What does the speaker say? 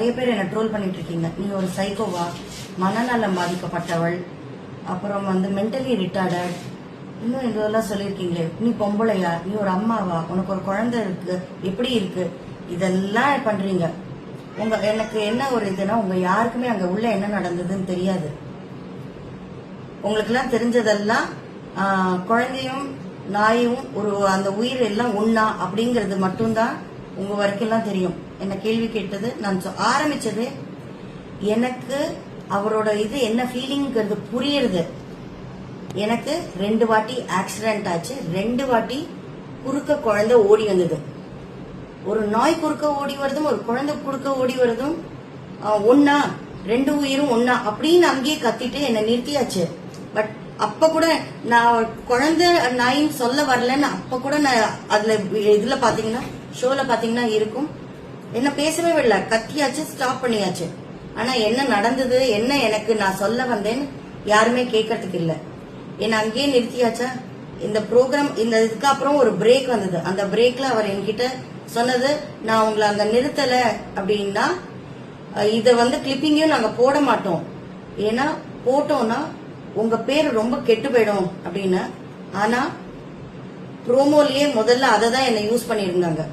நிறைய பேர் என்ன ட்ரோல் பண்ணிட்டு இருக்கீங்க. நீ ஒரு சைக்கோவா, மனநலம் பாதிக்கப்பட்டவள், அப்புறம் மென்டலி ரிட்டார்டட், இன்னும் இதெல்லாம் சொல்லியிருக்கீங்களே, நீ பொம்பளையா, நீ ஒரு அம்மாவா, உனக்கு ஒரு குழந்தை இருக்கு, எப்படி இருக்கு, இதெல்லாம் பண்றீங்க. எனக்கு என்ன ஒரு இதுனா, உங்க யாருக்குமே அங்க உள்ள என்ன நடந்ததுன்னு தெரியாது. உங்களுக்கு எல்லாம் தெரிஞ்சதெல்லாம் குழந்தையும் நாயும் ஒரு அந்த உயிர் எல்லாம் ஒன்னா அப்படிங்கறது மட்டும்தான் உங்க வரைக்கும் எல்லாம் தெரியும். என்ன கேள்வி கேட்டது நான் ஆரம்பிச்சது, எனக்கு அவரோட இது என்ன ஃபீலிங்கிறது புரியுறது. எனக்கு 2 வாட்டி ஆக்சிடென்ட் ஆச்சு, 2 வாட்டி குறுக்க குழந்தை ஓடி வந்தது. ஒரு நாய் குறுக்க ஓடி வருதும் ஒரு குழந்தை குறுக்க ஓடி வருதும் ஒன்னா, 2 உயிரும் ஒன்னா அப்படின்னு அங்கேயே கத்திட்டு என்ன நிறுத்தியாச்சு. பட் அப்ப கூட நான் குழந்தை நாயின்னு சொல்ல வரலன்னு அப்ப கூட நான் அதுல இதுல பாத்தீங்கன்னா ஷோல பாத்தீங்கன்னா இருக்கும், என்ன பேசவே விடல, கத்தியாச்சு, ஸ்டாப் பண்ணியாச்சு. ஆனா என்ன நடந்தது, என்ன எனக்கு நான் சொல்ல வந்தேன்னு யாருமே கேட்கறதுக்கு இல்ல. என்ன அங்கேயே நிறுத்தியாச்சா. இந்த ப்ரோக்ராம் இந்த இதுக்கு அப்புறம் ஒரு பிரேக் வந்தது. அந்த பிரேக்ல அவர் என்கிட்ட சொன்னது, நான் உங்களை அங்க நிறுத்தல அப்படின்னா இத கிளிப்பிங்கும் நாங்க போட மாட்டோம், ஏன்னா போட்டோம்னா உங்க பேர் ரொம்ப கெட்டு போயிடும் அப்படின்னு. ஆனா ப்ரோமோலயே முதல்ல அதை தான் என்ன யூஸ் பண்ணிருந்தாங்க.